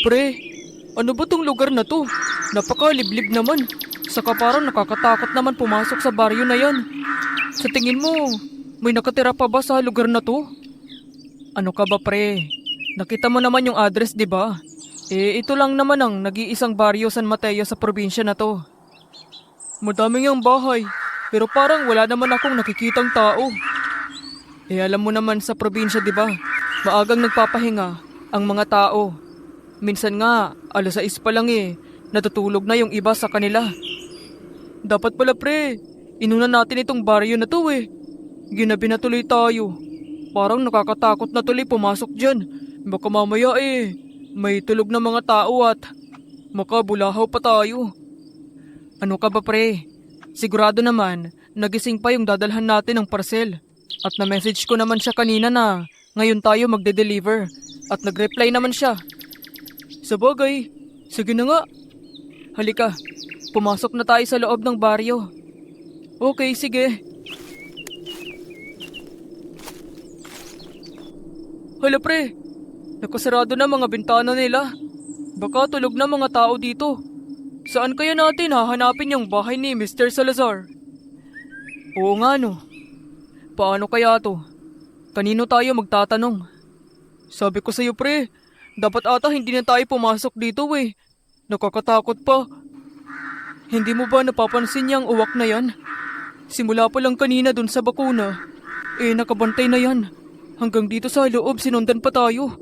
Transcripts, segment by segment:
Pre, ano ba tong lugar na to? Napakaliblib naman. Saka parang nakakatakot naman pumasok sa baryo na yan. Sa tingin mo, may nakatira pa ba sa lugar na to? Ano ka ba pre? Nakita mo naman yung address, di ba? Ito lang naman ang nag-iisang baryo San Mateo sa probinsya na to. Madaming ang bahay, pero parang wala naman akong nakikitang tao. Alam mo naman sa probinsya, di ba? Maagang nagpapahinga ang mga tao. Minsan nga, 6:00 pa lang natutulog na yung iba sa kanila. Dapat pala pre, inuna natin itong baryo na to Ginabi na tuloy tayo. Parang nakakatakot na tuloy pumasok dyan. Baka mamaya may tulog na mga tao at makabulahaw pa tayo. Ano ka ba pre? Sigurado naman, nagising pa yung dadalhan natin ng parcel. At na-message ko naman siya kanina na ngayon tayo magde-deliver. At nag-reply naman siya. Sabagay, sige na nga. Halika, pumasok na tayo sa loob ng baryo. Okay, sige. Hala pre, nakasarado na mga bintana nila. Baka tulog na mga tao dito. Saan kaya natin hahanapin yung bahay ni Mr. Salazar? Oo nga no. Paano kaya to? Kanino tayo magtatanong? Sabi ko sa'yo pre, dapat ata hindi na tayo pumasok dito Nakakatakot pa. Hindi mo ba napapansin yung uwak na yan? Simula pa lang kanina dun sa bakuna. Nakabantay na yan. Hanggang dito sa loob sinundan pa tayo.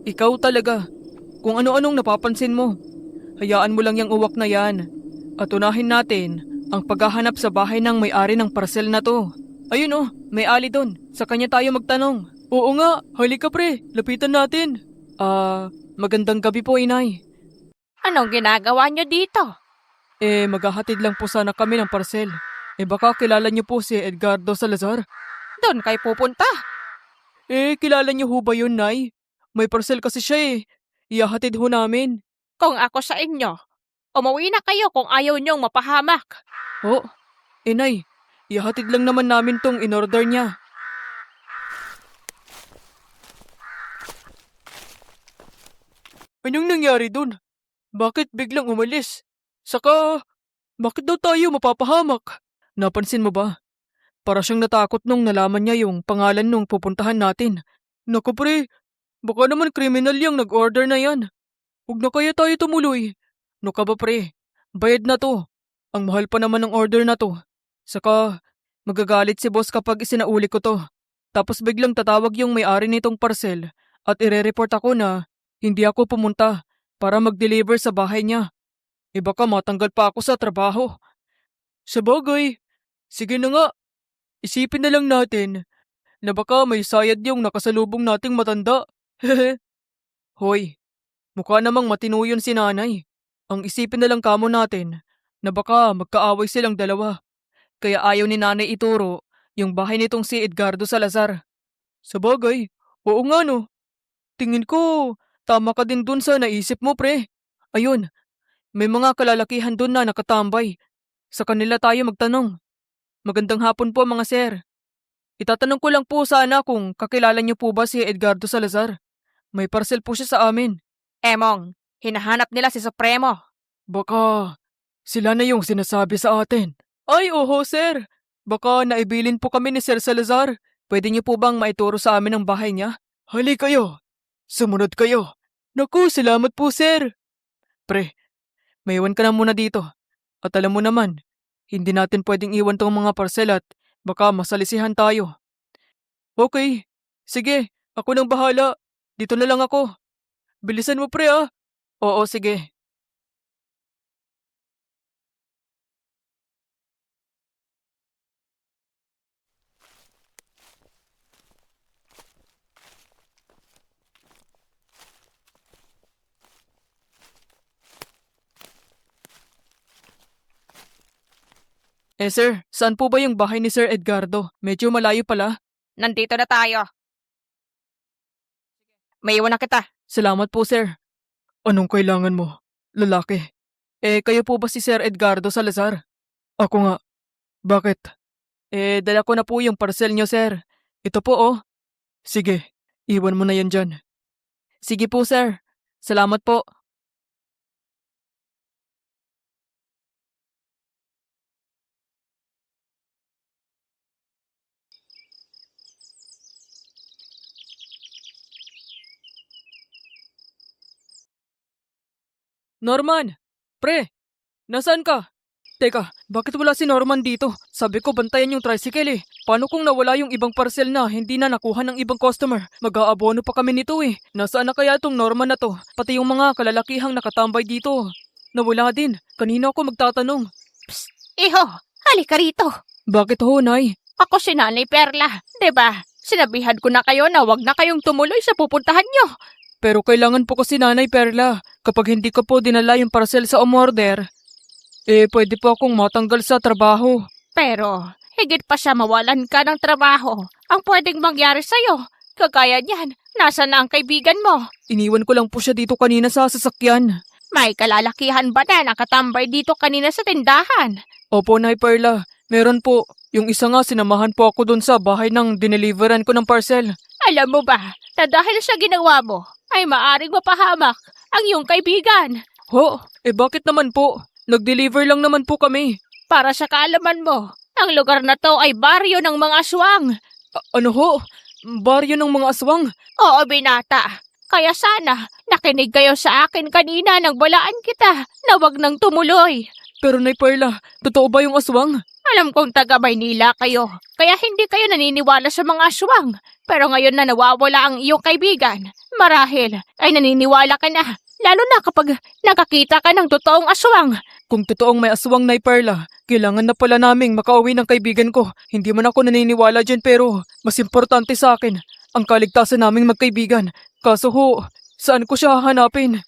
Ikaw talaga. Kung ano-anong napapansin mo. Hayaan mo lang yung uwak na yan. At unahin natin ang paghahanap sa bahay ng may-ari ng parcel na to. Ayun may ali doon. Sa kanya tayo magtanong. Oo nga, halika pre, lapitan natin. Magandang gabi po inay. Anong ginagawa nyo dito? Maghahatid lang po sana kami ng parcel. Baka kilala niyo po si Edgardo Salazar. Doon kayo pupunta. Kilala niyo ho ba yun, Nay? May parcel kasi siya Ihahatid ho namin. Kung ako sa inyo, umuwi na kayo kung ayaw nyong mapahamak. Oh, Nay, ihahatid lang naman namin tong in-order niya. Anong nangyari dun? Bakit biglang umalis? Saka, bakit daw tayo mapapahamak? Napansin mo ba? Para siyang natakot nung nalaman niya yung pangalan nung pupuntahan natin. Naku pre, baka naman kriminal yung nag-order na yan. Huwag na kaya tayo tumuloy. No ka ba pre? Bayad na to. Ang mahal pa naman ng order na to. Saka, magagalit si boss kapag isinauli ko to. Tapos biglang tatawag yung may-ari nitong parcel at ire-report ako na hindi ako pumunta para mag-deliver sa bahay niya. Baka matanggal pa ako sa trabaho. Sabagay, sige na nga. Isipin na lang natin na baka may sayad yung nakasalubong nating matanda. Hehe. Hoy, mukha namang matino yun si nanay. Ang isipin na lang kamo natin na baka magkaaway silang dalawa. Kaya ayaw ni nanay ituro yung bahay nitong si Edgardo Salazar. Sabagay, oo nga no. Tingin ko, tama ka din dun sa naisip mo pre. Ayun, may mga kalalakihan dun na nakatambay. Sa kanila tayo magtanong. Magandang hapon po mga sir. Itatanong ko lang po sana kung kakilala niyo po ba si Edgardo Salazar. May parcel po siya sa amin. Emong, hinahanap nila si Supremo. Baka sila na yung sinasabi sa atin. Ay, oho sir. Baka naibilin po kami ni Sir Salazar. Pwede niyo po bang maituro sa amin ang bahay niya? Hali kayo. Sumunod kayo. Naku, salamat po sir. Pre, maiwan ka na muna dito. At alam mo naman, hindi natin pwedeng iwan tong mga parcel at baka masalisihan tayo. Okay, sige, ako nang bahala. Dito na lang ako. Bilisan mo pre ah. Oo, sige. Sir, saan po ba yung bahay ni Sir Edgardo? Medyo malayo pala. Nandito na tayo. May iwan na kita. Salamat po, sir. Anong kailangan mo? Lalaki. Kayo po ba si Sir Edgardo Salazar? Ako nga. Bakit? Dala ko na po yung parcel niyo, sir. Ito po, oh. Sige, iwan mo na yan dyan. Sige po, sir. Salamat po. Norman! Pre! Nasaan ka? Teka, bakit wala si Norman dito? Sabi ko bantayan yung tricycle eh. Paano kung nawala yung ibang parcel na hindi na nakuha ng ibang customer? Mag-aabono pa kami nito eh. Nasaan na kaya tong Norman na to? Pati yung mga kalalakihang nakatambay dito. Nawala din. Kanina ako magtatanong. Iho, halika rito. Bakit ho, Nay? Ako si Nanay Perla, 'di ba? Sinabihan ko na kayo na wag na kayong tumuloy sa pupuntahan nyo. Pero kailangan po kasi Nanay Perla. Kapag hindi ko po dinala yung parcel sa umorder, pwede po akong matanggal sa trabaho. Pero, higit pa siya mawalan ka ng trabaho. Ang pwedeng mangyari sa'yo, kagaya niyan, nasa na ang kaibigan mo? Iniwan ko lang po siya dito kanina sa sasakyan. May kalalakihan ba na nakatambay dito kanina sa tindahan? Opo, Nay Perla. Meron po. Yung isa nga, sinamahan po ako dun sa bahay ng dineliveran ko ng parcel. Alam mo ba, na dahil sa ginawa mo, ay maaring mapahamak ang iyong kaibigan. Ho? Bakit naman po? Nag-deliver lang naman po kami. Para sa kaalaman mo, ang lugar na to ay baryo ng mga aswang. Ano ho? Baryo ng mga aswang? Oo, binata. Kaya sana, nakinig kayo sa akin kanina nang balaan kita na wag nang tumuloy. Pero Nay Perla, totoo ba yung aswang? Alam kong taga Maynila kayo, kaya hindi kayo naniniwala sa mga aswang. Pero ngayon na nawawala ang iyong kaibigan, marahil ay naniniwala ka na. Lalo na kapag nakakita ka ng totoong aswang. Kung totoong may aswang, Nay Perla, kailangan na pala naming makauwi ng kaibigan ko. Hindi man ako naniniwala dyan pero mas importante sa akin ang kaligtasan naming magkaibigan. Kaso ho, saan ko siya hahanapin?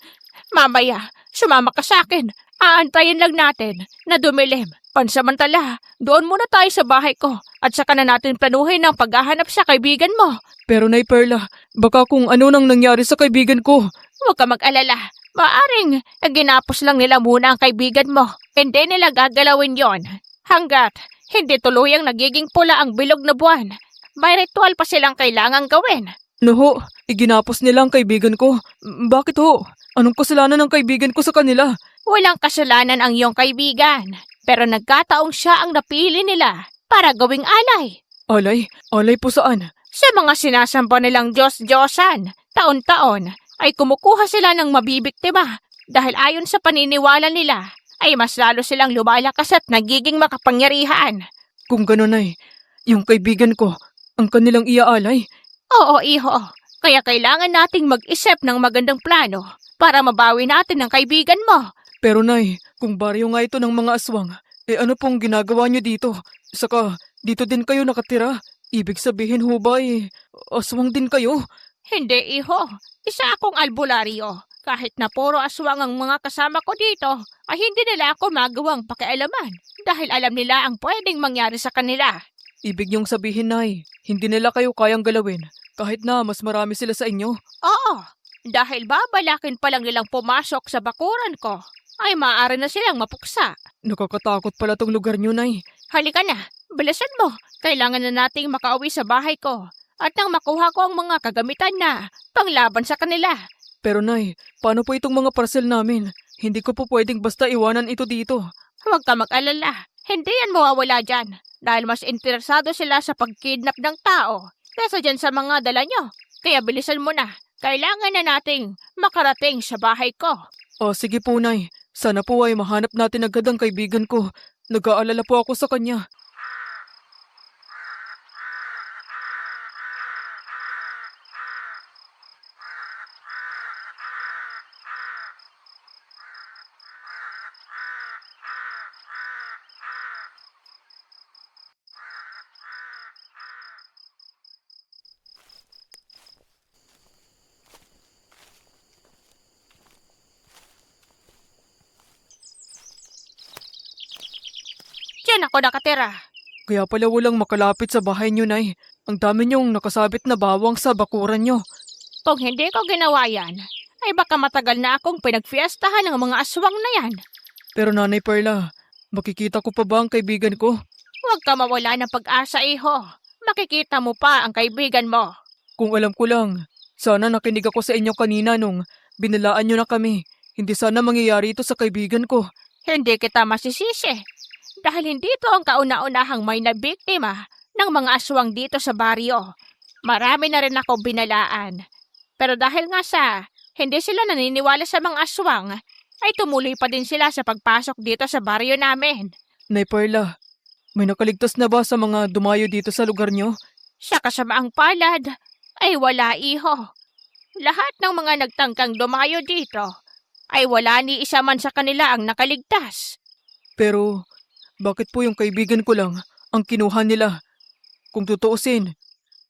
Mamaya, sumama ka sa akin. Aantayin lang natin na dumilim. Pansamantala, doon muna tayo sa bahay ko at saka na natin planuhin ang paghahanap sa kaibigan mo. Pero Nay Perla, baka kung ano nang nangyari sa kaibigan ko. Huwag ka mag-alala. Maaring ginapos lang nila muna ang kaibigan mo. Hindi nila gagalawin yon. Hanggat hindi tuluyang nagiging pula ang bilog na buwan. May ritual pa silang kailangang gawin. No ho, iginapos nila ang kaibigan ko. Bakit ho? Anong kasalanan ng kaibigan ko sa kanila? Walang kasalanan ang iyong kaibigan. Pero nagkataong siya ang napili nila para gawing alay. Alay? Alay po saan? Sa mga sinasamba nilang Diyos-Diyosan, taon-taon ay kumukuha sila ng mabibiktima dahil ayon sa paniniwala nila ay mas lalo silang lumalakas at nagiging makapangyarihan. Kung gano'n ay, yung kaibigan ko, ang kanilang iaalay. Oo, iho. Kaya kailangan nating mag-isip ng magandang plano para mabawi natin ang kaibigan mo. Pero Nay, kung baryo nga ito ng mga aswang, ano pong ginagawa niyo dito? Saka, dito din kayo nakatira. Ibig sabihin ho ba aswang din kayo? Hindi, iho. Isa akong albularyo. Kahit na puro aswang ang mga kasama ko dito, ay hindi nila ako magawang pakialaman dahil alam nila ang pwedeng mangyari sa kanila. Ibig niyong sabihin, Nay, hindi nila kayo kayang galawin kahit na mas marami sila sa inyo. Oo, dahil babalakin pa lang nilang pumasok sa bakuran ko, ay maaari na silang mapuksa. Nakakatakot pala tong lugar niyo, Nay. Halika na, bilisan mo. Kailangan na nating makauwi sa bahay ko at nang makuha ko ang mga kagamitan na panglaban sa kanila. Pero Nay, paano po itong mga parcel namin? Hindi ko po pwedeng basta iwanan ito dito. Huwag ka mag-alala, hindi yan mawawala dyan dahil mas interesado sila sa pagkidnap ng tao kaysa dyan sa mga dala nyo. Kaya bilisan mo na, kailangan na nating makarating sa bahay ko. Sige po, Nay. Sana po ay mahanap natin agad ang kaibigan ko. Nag-aalala po ako sa kanya. Diyan ako nakatira. Kaya pala walang makalapit sa bahay niyo, Nay. Ang dami niyong nakasabit na bawang sa bakuran niyo. Kung hindi ko ginawa yan, ay baka matagal na akong pinagfiestahan ng mga aswang na yan. Pero Nanay Perla, makikita ko pa ba ang kaibigan ko? Huwag ka mawala ng pag-asa, iho. Makikita mo pa ang kaibigan mo. Kung alam ko lang, sana nakinig ako sa inyo kanina nung Binalaan niyo na kami. Hindi sana mangyayari ito sa kaibigan ko. Hindi kita masisisi. Dahil hindi ito ang kauna-unahang may nabiktima ng mga aswang dito sa baryo. Marami na rin ako binalaan. Pero dahil nga sa hindi sila naniniwala sa mga aswang, ay tumuloy pa din sila sa pagpasok dito sa baryo namin. Nay Perla, may nakaligtas na ba sa mga dumayo dito sa lugar niyo? Sa kasamaang palad, ay wala iho. Lahat ng mga nagtangkang dumayo dito, ay wala ni isa man sa kanila ang nakaligtas. Pero, bakit po yung kaibigan ko lang ang kinuha nila? Kung tutuusin,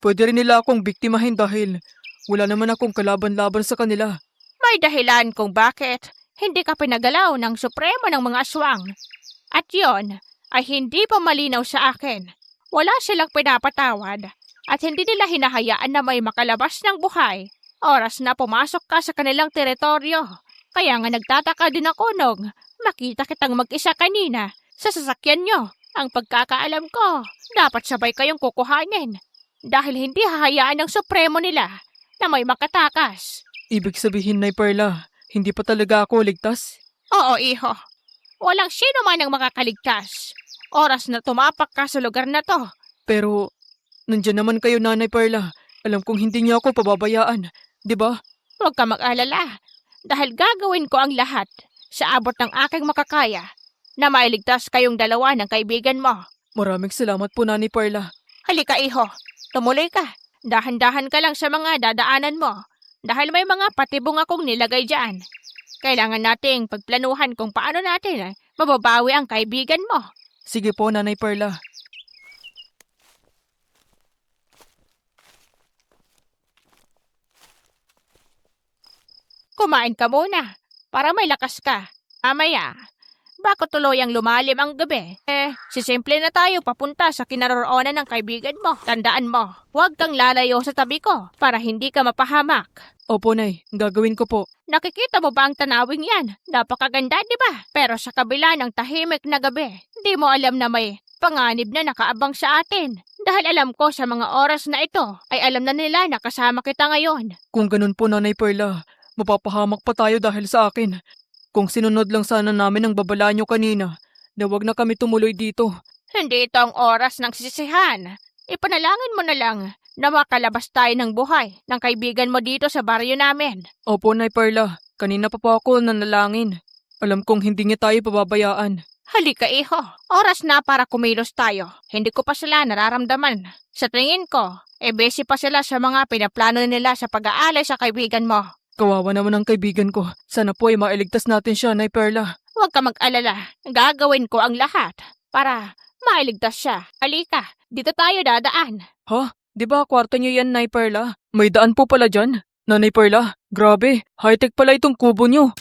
pwede rin nila akong biktimahin dahil wala naman akong kalaban-laban sa kanila. May dahilan kung bakit hindi ka pinagalaw ng supremo ng mga aswang. At yon ay hindi pa malinaw sa akin. Wala silang pinapatawad at hindi nila hinahayaan na may makalabas ng buhay oras na pumasok ka sa kanilang teritoryo. Kaya nga nagtataka din ako nung makita kitang mag-isa kanina sa sasakyan nyo. Ang pagkakaalam ko, dapat sabay kayong kukuhanin dahil hindi hahayaan ng supremo nila na may makatakas. Ibig sabihin, Nay Perla, hindi pa talaga ako ligtas? Oo, iho. Walang sino man ang makakaligtas. Oras na tumapak ka sa lugar na to. Pero, nandyan naman kayo, Nanay Perla. Alam kong hindi niyo ako pababayaan, di ba? Huwag ka mag-alala dahil gagawin ko ang lahat sa abot ng aking makakaya na mailigtas kayong dalawa ng kaibigan mo. Maraming salamat po, Nanay Perla. Halika, iho. Tumuloy ka. Dahan-dahan ka lang sa mga dadaanan mo dahil may mga patibong akong nilagay dyan. Kailangan nating pagplanuhan kung paano natin mababawi ang kaibigan mo. Sige po, Nanay Perla. Kumain ka muna para may lakas ka. Mamaya, bako tuluyang lumalim ang gabi. Sisimple na tayo papunta sa kinaroroonan ng kaibigan mo. Tandaan mo, huwag kang lalayo sa tabi ko para hindi ka mapahamak. Opo, Nay. Gagawin ko po. Nakikita mo ba ang tanawing yan? Napakaganda, di ba? Pero sa kabila ng tahimik na gabi, di mo alam na may panganib na nakaabang sa atin. Dahil alam ko sa mga oras na ito, ay alam na nila na kasama kita ngayon. Kung ganun po, Nanay Perla, mapapahamak pa tayo dahil sa akin. Kung sinunod lang sana namin ang babala nyo kanina, na wag na kami tumuloy dito. Hindi ito ang oras ng sisihan. Ipanalangin mo na lang na makalabas tayo ng buhay ng kaibigan mo dito sa baryo namin. Opo, Nay Perla. Kanina pa po ako nanalangin. Alam kong hindi niya tayo pababayaan. Halika, iho. Oras na para kumilos tayo. Hindi ko pa sila nararamdaman. Sa tingin ko, busy pa sila sa mga pinaplano nila sa pag-aalay sa kaibigan mo. Kawawa naman ang kaibigan ko. Sana po ay mailigtas natin siya, Nay Perla. Huwag ka mag-alala. Gagawin ko ang lahat para mailigtas siya. Halika, dito tayo dadaan. Ha? Di ba kwarto niyo yan, Nay Perla? May daan po pala dyan. Nanay Perla, grabe. High-tech pala itong kubo niyo.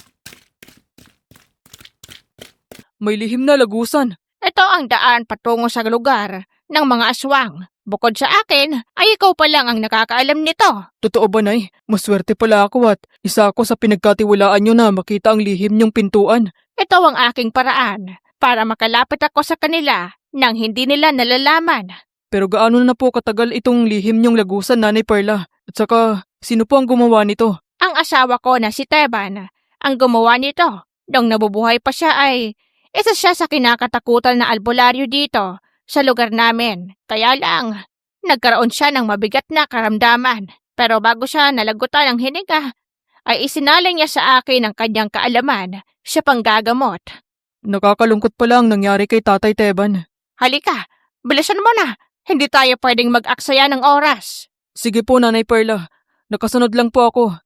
May lihim na lagusan. Ito ang daan patungo sa lugar ng mga aswang. Bukod sa akin, ay ikaw pa lang ang nakakaalam nito. Totoo ba, Nay? Maswerte pala ako at isa ako sa pinagkatiwalaan niyo na makita ang lihim niyong pintuan. Ito ang aking paraan para makalapit ako sa kanila nang hindi nila nalalaman. Pero gaano na po katagal itong lihim niyong lagusan, Nanay Perla? At saka, sino po ang gumawa nito? Ang asawa ko na si Teban ang gumawa nito. Nung nabubuhay pa siya ay isa siya sa kinakatakutan na albularyo dito sa lugar namin. Kaya lang, nagkaroon siya ng mabigat na karamdaman. Pero bago siya nalagutan ng hininga, ay isinalang niya sa akin ang kanyang kaalaman sa panggagamot. Nakakalungkot pala ang nangyari kay Tatay Teban. Halika, bilisan mo na. Hindi tayo pwedeng mag-aksaya ng oras. Sige po, Nanay Perla. Nakasunod lang po ako.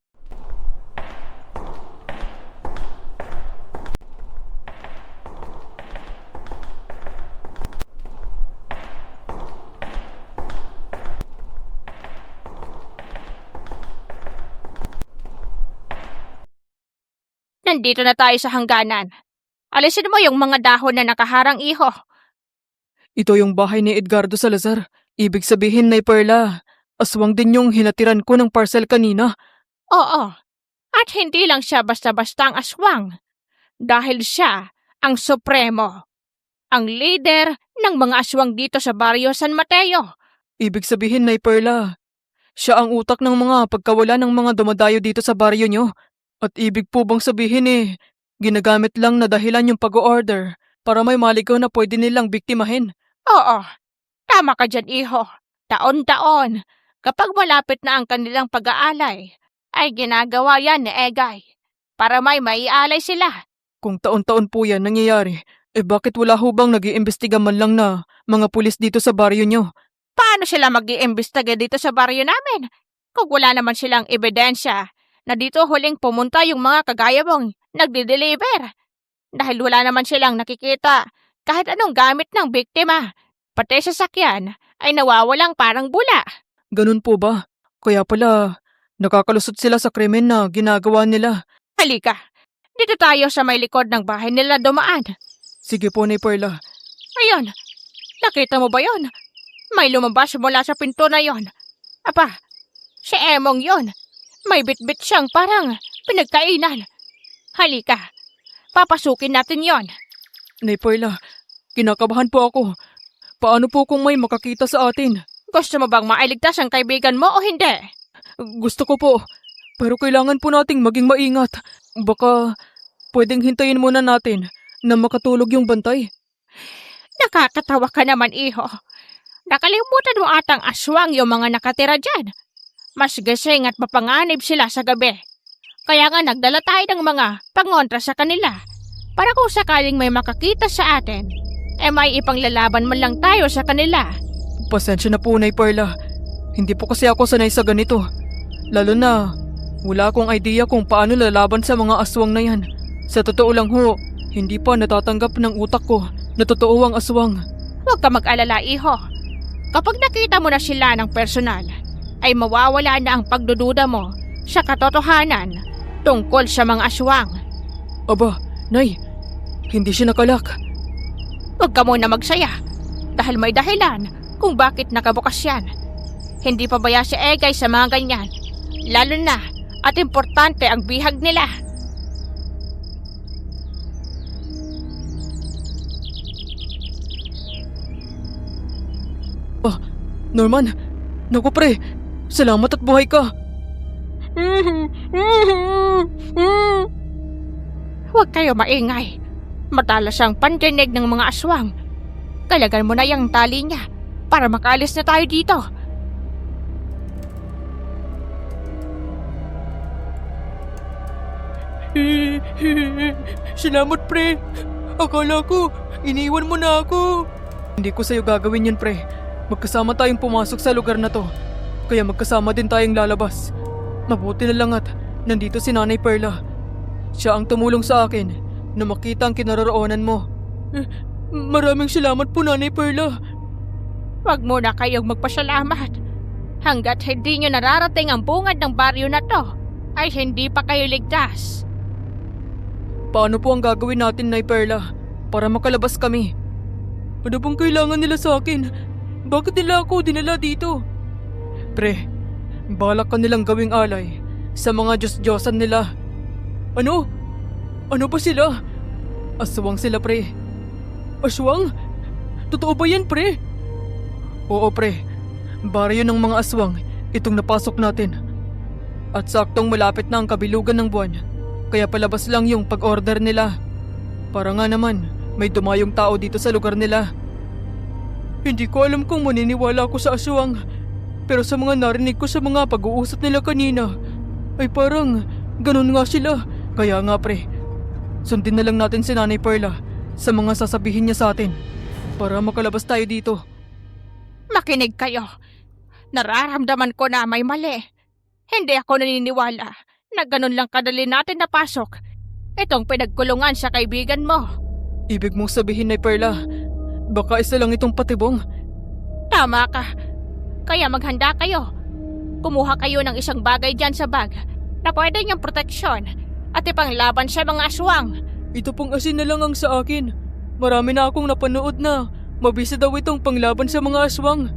Nandito na tayo sa hangganan. Alisin mo yung mga dahon na nakaharang, iho. Ito yung bahay ni Edgardo Salazar. Ibig sabihin, Nay Perla, aswang din yung hinatiran ko ng parcel kanina. Oo. At hindi lang siya basta-basta ang aswang. Dahil siya ang supremo. Ang leader ng mga aswang dito sa baryo San Mateo. Ibig sabihin, Nay Perla, siya ang utak ng mga pagkawala ng mga dumadayo dito sa baryo nyo. At ibig po bang sabihin ginagamit lang na dahilan yung pag-order para may maligaw na pwede nilang biktimahin? Oo, tama ka dyan, iho. Taon-taon, kapag malapit na ang kanilang pag-aalay, ay ginagawa yan ni Egay para may maialay sila. Kung taon-taon po yan nangyayari, bakit wala ho bang nag-iimbestiga man lang na mga pulis dito sa baryo nyo? Paano sila mag-iimbestiga dito sa baryo namin kung wala naman silang ebidensya na dito huling pumunta yung mga kagaya mong nagde-deliver? Dahil wala naman silang nakikita kahit anong gamit ng biktima. Pati sa sakyan ay nawawalang parang bula. Ganun po ba? Kaya pala, nakakalusot sila sa krimen na ginagawa nila. Halika, dito tayo sa may likod ng bahay nila dumaan. Sige po, Nay Perla. Ayun, nakita mo ba yon? May lumabas mula sa pinto na yon. Apa, si Emong yon. May bitbit siyang parang pinagkainan. Halika, papasukin natin yon. Nay Perla, kinakabahan po ako. Paano po kung may makakita sa atin? Gusto mo bang mailigtas ang kaibigan mo o hindi? Gusto ko po, pero kailangan po nating maging maingat. Baka pwedeng hintayin muna natin na makatulog yung bantay. Nakakatawa ka naman, iho. Nakalimutan mo atang aswang yung mga nakatira dyan. Mas gising at mapanganib sila sa gabi. Kaya nga nagdala tayo ng mga pangontra sa kanila. Para kung sakaling may makakita sa atin, may ipanglalaban man lang tayo sa kanila. Pasensya na po, Nay Perla. Hindi po kasi ako sanay sa ganito. Lalo na, wala akong idea kung paano lalaban sa mga aswang na yan. Sa totoo lang ho, hindi pa natatanggap ng utak ko na totoo ang aswang. Huwag ka mag-alala, iho. Kapag nakita mo na sila ng personal, ay mawawala na ang pagdududa mo sa katotohanan tungkol sa mga aswang. Aba, Nay, hindi siya nakalak. Huwag ka muna magsaya dahil may dahilan kung bakit nakabukas yan. Hindi pabaya si Egay sa mga ganyan, lalo na at importante ang bihag nila. Norman, naku pre, salamat at buhay ka. Huwag kayo maingay. Matalas ang pandinig ng mga aswang. Kalagan mo na yung tali niya para makaalis na tayo dito. Salamat pre. Akala ko, iniwan mo na ako. Hindi ko sa'yo gagawin yun pre. Magkasama tayong pumasok sa lugar na to. Kaya magkasama din tayong lalabas. Mabuti na lang at nandito si Nanay Perla. Siya ang tumulong sa akin na makita ang kinaroroonan mo. Maraming salamat po, Nanay Perla. Huwag muna kayong magpasalamat. Hanggat hindi nyo nararating ang bungad ng baryo na to, ay hindi pa kayo ligtas. Paano po ang gagawin natin, Nay Perla, para makalabas kami? Ano bang kailangan nila sa akin? Bakit nila ako dinala dito? Pre, balak ka nilang gawing alay sa mga Diyos-Diyosan nila. Ano? Ano ba sila? Aswang sila, pre. Aswang? Totoo ba yan, pre? Oo, pre. Baryo ng mga aswang itong napasok natin. At saktong malapit na ang kabilugan ng buwan, kaya palabas lang yung pag-order nila. Para nga naman, may dumayong tao dito sa lugar nila. Hindi ko alam kung maniniwala ako sa aswang, pero sa mga narinig ko sa mga pag-uusap nila kanina, ay parang ganun nga sila. Kaya nga pre, sundin na lang natin si Nanay Perla sa mga sasabihin niya sa atin para makalabas tayo dito. Makinig kayo. Nararamdaman ko na may mali. Hindi ako naniniwala na ganun lang kadali natin napasok itong pinagkulungan sa kaibigan mo. Ibig mong sabihin, Nay Perla, baka isa lang itong patibong? Tama ka. Kaya maghanda kayo. Kumuha kayo ng isang bagay dyan sa bag na pwede niyong proteksyon at ipanglaban sa mga aswang. Ito pong asin na lang ang sa akin. Marami na akong napanood na mabisa daw itong panglaban sa mga aswang.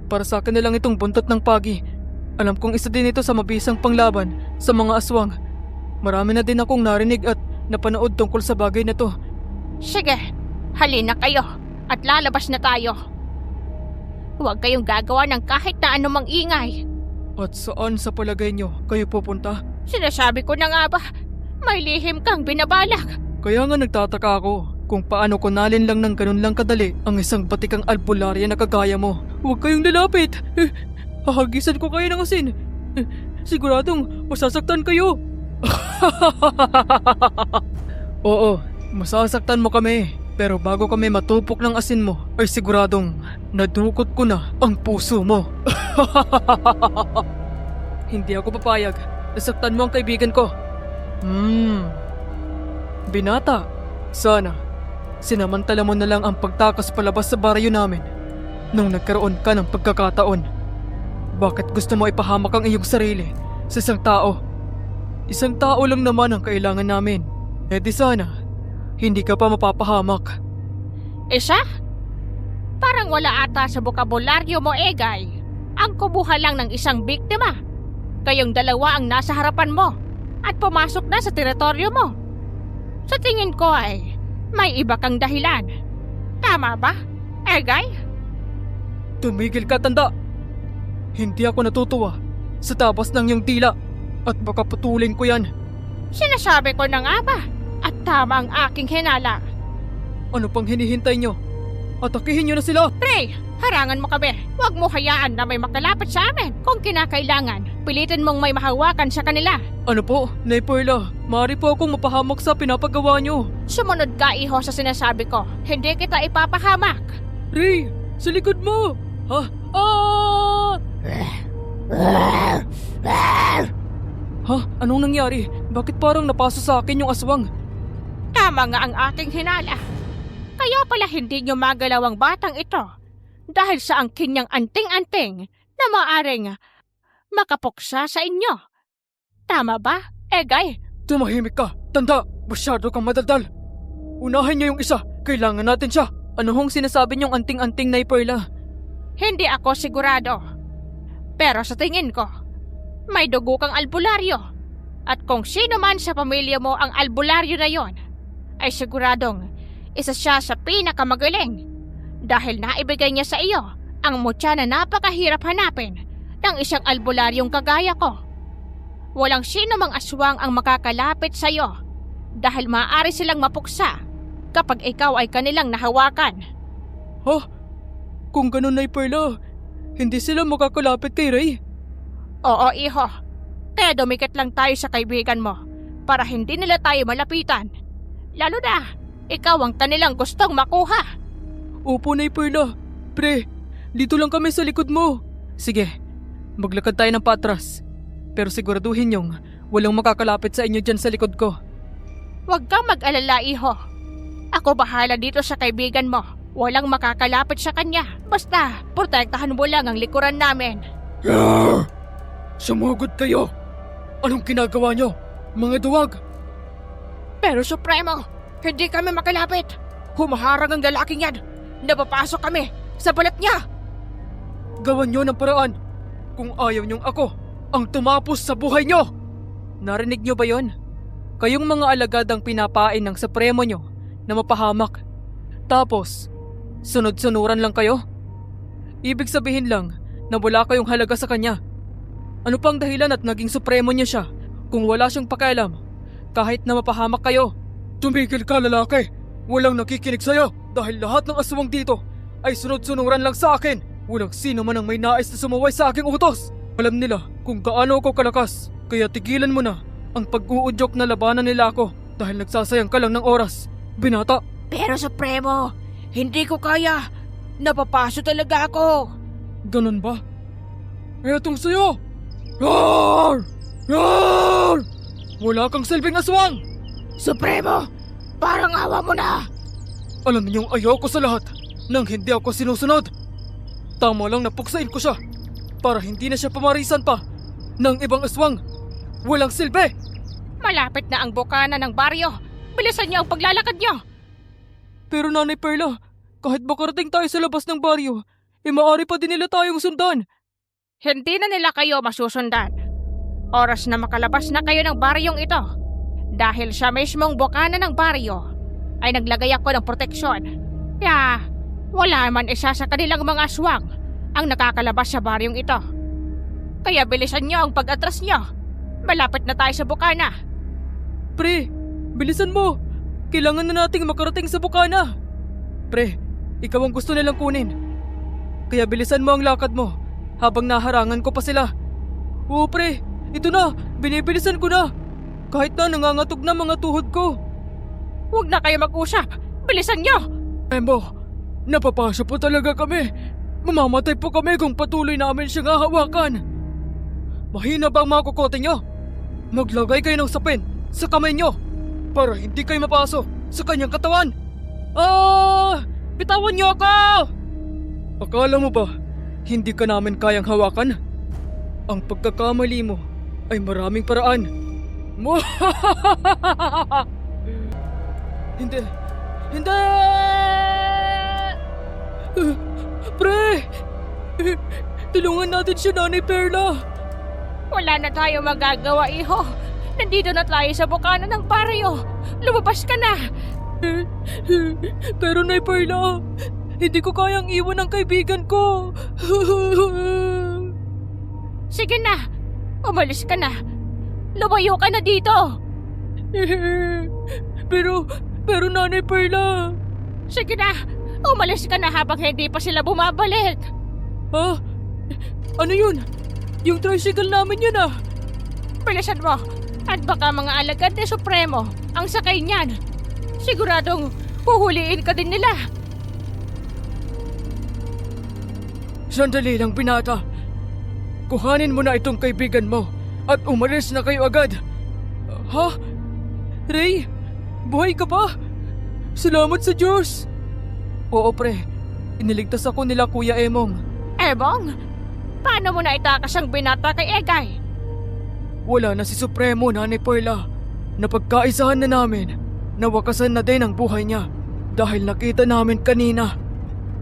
Para sa akin na lang itong buntot ng pagi. Alam kong isa din ito sa mabisang panglaban sa mga aswang. Marami na din akong narinig at napanood tungkol sa bagay na to. Sige, halina kayo at lalabas na tayo. Huwag kayong gagawa ng kahit na anumang ingay. At saan sa palagay nyo kayo pupunta? Sinasabi ko na nga ba, may lihim kang binabalak. Kaya nga nagtataka ako kung paano kunalin lang ng ganun lang kadali ang isang batikang albularya na kagaya mo. Huwag kayong lalapit. Hahagisan ko kayo ng asin. Siguradong masasaktan kayo. Oo, masasaktan mo kami. Pero bago kami matupok ng asin mo, ay siguradong nadukot ko na ang puso mo. Hindi ako papayag. Nasaktan mo ang kaibigan ko. Binata, sana sinamantala mo na lang ang pagtakas palabas sa baryo namin nung nagkaroon ka ng pagkakataon. Bakit gusto mo ipahamak ang iyong sarili sa isang tao? Isang tao lang naman ang kailangan namin. Eh di sana hindi ka pa mapapahamak. Isa? Parang wala ata sa bokabularyo mo, Egay. Ang kubuha lang ng isang biktima. Kayong dalawa ang nasa harapan mo at pumasok na sa teritoryo mo. Sa tingin ko ay may iba kang dahilan. Tama ba, Egay? Tumigil ka, tanda. Hindi ako natutuwa sa tabas ng iyong dila at baka putulin ko yan. Sinasabi ko na nga ba? At tama ang aking hinala. Ano pang hinihintay nyo? Atakihin nyo na sila! Pre, harangan mo kami. Huwag mo hayaan na may makalapit sa amin. Kung kinakailangan, pilitin mong may mahawakan sa kanila. Ano po, Nay Perla? Maaari po akong mapahamak sa pinapagawa nyo. Sumunod ka, iho, sa sinasabi ko. Hindi kita ipapahamak. Ray, sa likod mo! Ha? Ah! Ha? Anong nangyari? Bakit parang napaso sa akin yung aswang? Tama nga ang aking hinala. Kaya pala hindi nyo magalaw ang batang ito dahil sa angkin niyang anting-anting na maaring makapuksa sa inyo. Tama ba, Egay? Tumahimik ka! Tanda! Masyado kang madaldal! Unahin niyo yung isa! Kailangan natin siya! Ano hong sinasabi niyong anting-anting, Nay Perla? Hindi ako sigurado. Pero sa tingin ko, may dugo kang albularyo. At kung sino man sa pamilya mo ang albularyo na yon, ay siguradong isa siya sa pinakamagaling dahil naibigay niya sa iyo ang mutya na napakahirap hanapin ng isang albularyong kagaya ko. Walang sino mang aswang ang makakalapit sa iyo dahil maaari silang mapuksa kapag ikaw ay kanilang nahawakan. Ha? Kung ganun, Nay Perla, hindi sila makakalapit kay Ray? Oo, iho. Kaya dumikit lang tayo sa kaibigan mo para hindi nila tayo malapitan. Lalo na, ikaw ang kanilang gustong makuha. Opo, Nay Perla. Pre, dito lang kami sa likod mo. Sige, maglakad tayo ng patras. Pero siguraduhin niyong walang makakalapit sa inyo dyan sa likod ko. Huwag kang mag-alala, iho. Ako bahala dito sa kaibigan mo. Walang makakalapit sa kanya. Basta, protektahan mo lang ang likuran namin. Yarr! Sumugod kayo! Anong ginagawa niyo, mga duwag? Pero Supremo, hindi kami makalapit. Humaharang ang lalaking yan. Napapasok kami sa balat niya. Gawan niyo ng paraan kung ayaw niyong ako ang tumapos sa buhay niyo. Narinig niyo ba yon? Kayong mga alagad ang pinapain ng Supremo niyo na mapahamak. Tapos, sunod-sunuran lang kayo? Ibig sabihin lang na wala kayong halaga sa kanya. Ano pang dahilan at naging Supremo niya siya kung wala siyang pakialam kahit na mapahamak kayo? Tumigil ka, lalaki! Walang nakikinig sa'yo dahil lahat ng aswang dito ay sunod-sunuran lang sa akin. Walang sino man ang may nais na sumaway sa aking utos. Alam nila kung gaano ako kalakas, kaya tigilan mo na ang pag-uudyok na labanan nila ako dahil nagsasayang ka lang ng oras. Binata! Pero Supremo, hindi ko kaya. Napapaso talaga ako. Ganun ba? Etong sa'yo! Roar! Roar! Wala kang silbing aswang! Supremo, parang awa mo na. Alam ninyong ayoko sa lahat nang hindi ako sinusunod. Tama lang na puksain ko siya para hindi na siya pamarisan pa ng ibang aswang. Walang silbi! Malapit na ang bukana ng baryo. Bilisan niyo ang paglalakad niyo. Pero Nanay Perla, kahit makarating tayo sa labas ng baryo, maaari pa din nila tayong sundan. Hindi na nila kayo masusundan. Oras na makalabas na kayo ng baryong ito. Dahil sa mismong bukana ng baryo, ay naglagay ako ng proteksyon. Kaya, wala man isa sa kanilang mga aswang ang nakakalabas sa baryong ito. Kaya bilisan niyo ang pag-atras niyo. Malapit na tayo sa bukana. Pre, bilisan mo! Kailangan na nating makarating sa bukana! Pre, ikaw ang gusto nilang kunin. Kaya bilisan mo ang lakad mo habang naharangan ko pa sila. Oo pre, ito na! Binibilisan ko na! Kahit na nangangatog na mga tuhod ko. Huwag na kayo mag-usap. Bilisan nyo! Emo, napapasya po talaga kami. Mamamatay po kami kung patuloy namin siyang hahawakan. Mahina ba ang mga kukote nyo? Maglagay kayo ng sapin sa kamay nyo para hindi kayo mapasok sa kanyang katawan. Bitawan nyo ako! Akala mo ba hindi ka namin kayang hawakan? Ang pagkakamali mo ay maraming paraan. Hindi! Hindi! Pre! Tulungan natin siya, Nanay Perla! Wala na tayo magagawa, iho. Nandito na tayo sa bukana ng baryo. Lumabas ka na. Pero Nay Perla, hindi ko kayang iwan ang kaibigan ko. Sige na. Umalis ka na. Lumayo ka na dito. Pero Nanay Perla. Sige na. Umalis ka na habang hindi pa sila bumabalik. Ha? Ano yun? Yung tricycle namin yun ah. Bilisan mo. At baka mga alagad ni Supremo ang sakay niyan. Siguradong huhuliin ka din nila. Sandali lang, binata. Kuhanin mo na itong kaibigan mo at umalis na kayo agad. Ha? Ray? Buhay ka pa? Salamat sa Diyos! Oo pre, iniligtas ako nila Kuya Emong. Emong? Paano mo na itakas ang binata kay Egay? Wala na si Supremo, Nanay Perla. Napagkaisahan na namin. Nawakasan na din ang buhay niya dahil nakita namin kanina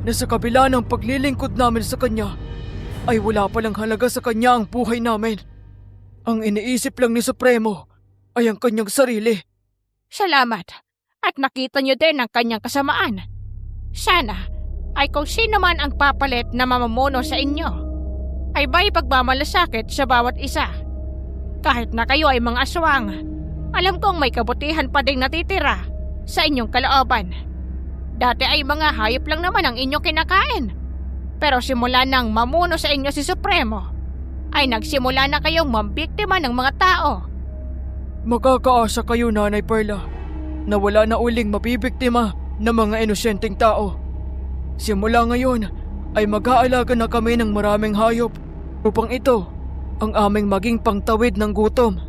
na sa kabila ng paglilingkod namin sa kanya ay wala palang halaga sa kanya ang buhay namin. Ang iniisip lang ni Supremo ay ang kanyang sarili. Salamat. At nakita niyo din ang kanyang kasamaan. Sana ay kung sino man ang papalit na mamamuno sa inyo ay may pagmamalasakit sa bawat isa. Kahit na kayo ay mga aswang, alam kong may kabutihan pa ding natitira sa inyong kalooban. Dati ay mga hayop lang naman ang inyong kinakain. Pero simula nang mamuno sa inyo si Supremo, ay nagsimula na kayong mambiktima ng mga tao. Makakaasa kayo, Nanay Perla, na wala na uling mabibiktima ng mga inosyenteng tao. Simula ngayon ay mag-aalaga na kami ng maraming hayop upang ito ang aming maging pangtawid ng gutom.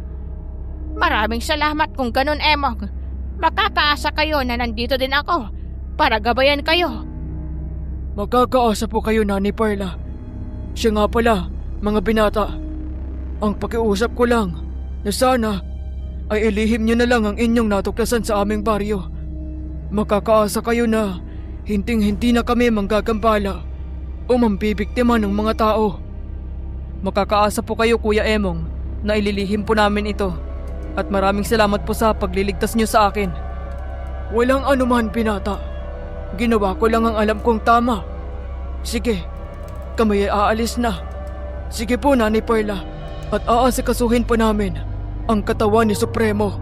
Maraming salamat kung ganun, Emong. Makakaasa kayo na nandito din ako para gabayan kayo. Magkakaasa po kayo, Nanay Perla. Siya nga pala, mga binata. Ang pakiusap ko lang na sana ay ilihim niyo na lang ang inyong natuklasan sa aming baryo. Makakaasa kayo na hinding-hindi na kami manggagambala o mambibiktima ng mga tao. Makakaasa po kayo, Kuya Emong, na ililihim po namin ito. At maraming salamat po sa pagliligtas niyo sa akin. Walang anuman, binata. Ginawa ko lang ang alam kong tama. Sige, kami ay aalis na. Sige po, Nanay Perla, at aasikasuhin po namin ang katawan ni Supremo.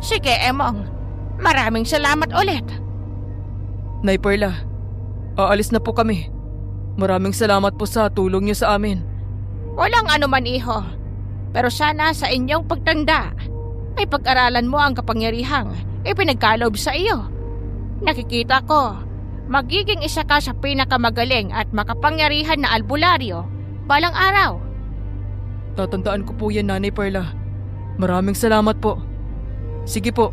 Sige, Emong. Maraming salamat ulit. Nay Perla, aalis na po kami. Maraming salamat po sa tulong niyo sa amin. Walang anuman, iho. Pero sana sa inyong pagtanda ay pag-aralan mo ang kapangyarihang ipinagkaloob sa iyo. Nakikita ko, magiging isa ka sa pinakamagaling at makapangyarihan na albularyo balang araw. Tatandaan ko po yan, Nanay Perla. Maraming salamat po. Sige po,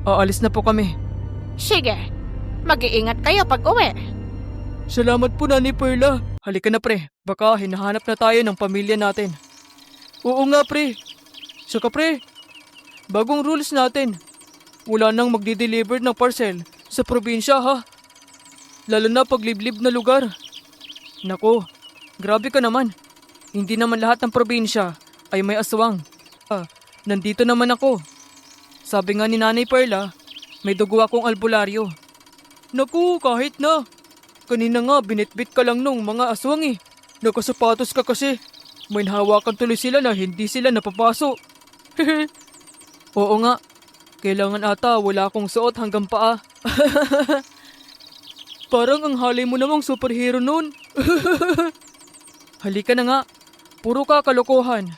aalis na po kami. Sige, mag-iingat kayo pag uwi. Salamat po, Nanay Perla. Halika na pre, baka hinahanap na tayo ng pamilya natin. Oo nga pre. Saka pre, bagong rules natin. Wala nang magdi-deliver ng parcel sa probinsya ha. Lalo na pag liblib na lugar. Nako, grabe ka naman. Hindi naman lahat ng probinsya ay may aswang. Nandito naman ako. Sabi nga ni Nanay Perla, may dugo akong albularyo. Naku, kahit na. Kanina nga binitbit ka lang nung mga aswang eh. Nakasapatos ka kasi. May nahawakan tuloy sila na hindi sila napapaso. Oo nga, kailangan ata wala akong suot hanggang paa. Parang ang halay mo namang superhero nun. Halika na nga, puro ka kalokohan.